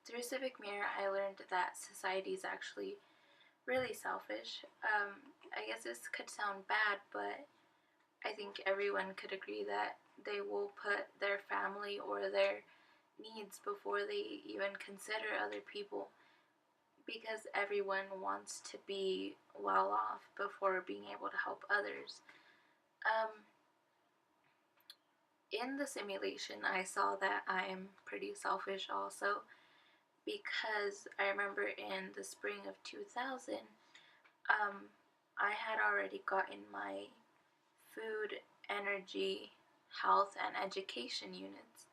Through Civic Mirror, I learned that society is actually really selfish. I guess this could sound bad, but I think everyone could agree that they will put their family or their needs before they even consider other people because everyone wants to be well off before being able to help others. Um, in the simulation, I saw that I am pretty selfish also because I remember in the spring of 2000, um, I had already gotten my food, energy, health, and education units,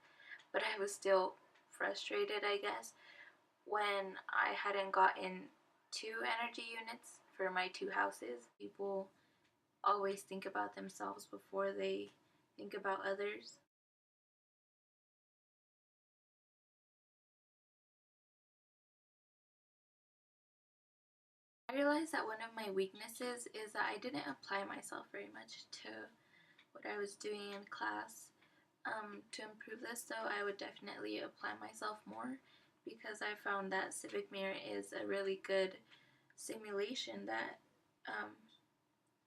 but I was still frustrated, I guess, when I hadn't gotten two energy units for my two houses. People always think about themselves before they think about others. I realized that one of my weaknesses is that I didn't apply myself very much to what I was doing in class. To improve this, though, I would definitely apply myself more because I found that Civic Mirror is a really good simulation that um,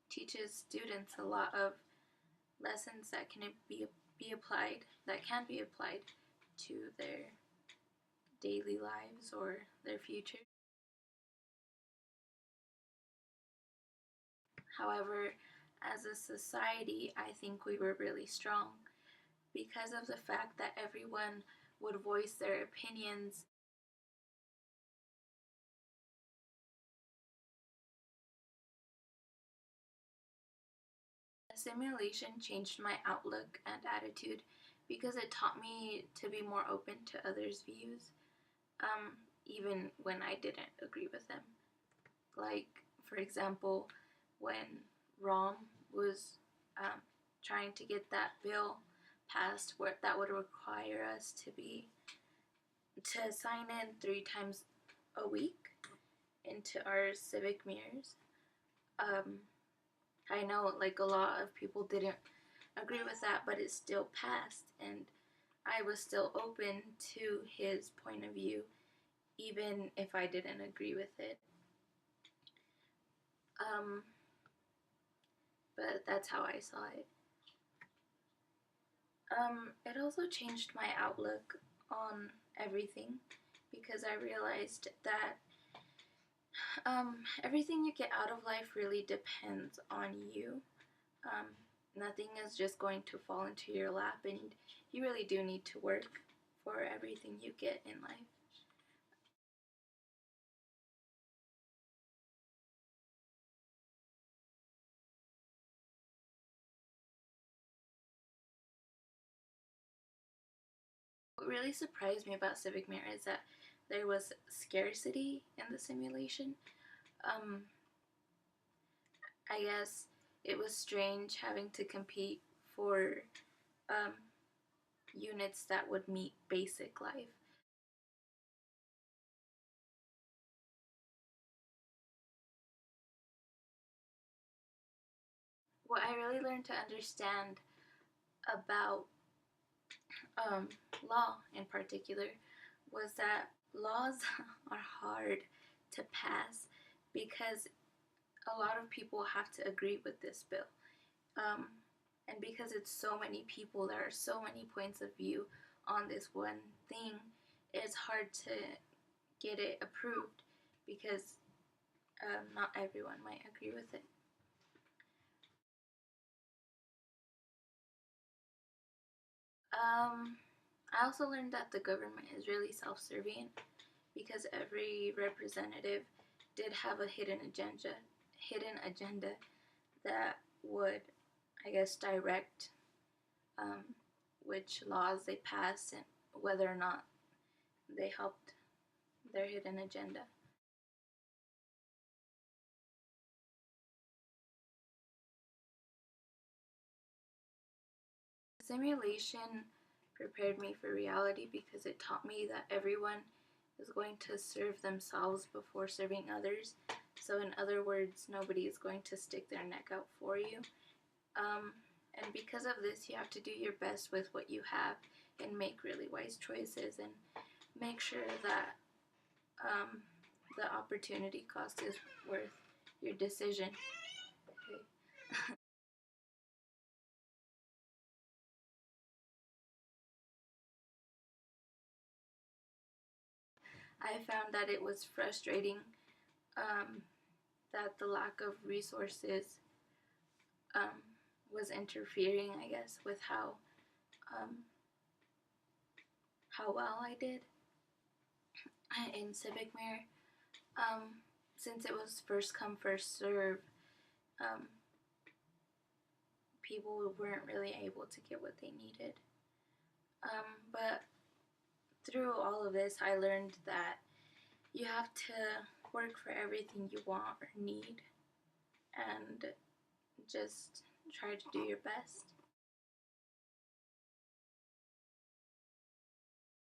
teaches students a lot of lessons that be applied that can be applied to their daily lives or their future. However, as a society, I think we were really strong because of the fact that everyone would voice their opinions. The simulation changed my outlook and attitude because it taught me to be more open to others' views, even when I didn't agree with them. Like, for example, when Rom was um, trying to get that bill passed where that would require us to sign in 3 times a week into our civic mirrors. Um, I know like a lot of people didn't agree with that, but it still passed, and I was still open to his point of view, even if I didn't agree with it. Um, but that's how I saw it. It also changed my outlook on everything because I realized that everything you get out of life really depends on you. Um, Nothing is just going to fall into your lap, and you really do need to work for everything you get in life. What really surprised me about Civic Mirror is that there was scarcity in the simulation. Um, I guess it was strange having to compete for um, units that would meet basic life. What I really learned to understand about um, law in particular was that laws are hard to pass because a lot of people have to agree with this bill. Um, and because it's so many people, there are so many points of view on this one thing, it's hard to get it approved because not everyone might agree with it. Um, I also learned that the government is really self-serving because every representative did have a hidden agenda that would, I guess, direct um, which laws they passed and whether or not they helped their hidden agenda. Simulation prepared me for reality because it taught me that everyone is going to serve themselves before serving others. So, in other words, nobody is going to stick their neck out for you. Um, and because of this, you have to do your best with what you have and make really wise choices and make sure that the opportunity cost is worth your decision. Okay. I found that it was frustrating um, that the lack of resources um, was interfering, I guess, with um, how well I did in Civic Mirror. Since it was first come, first serve, um, people weren't really able to get what they needed. But through all of this, I learned that you have to work for everything you want or need and just try to do your best.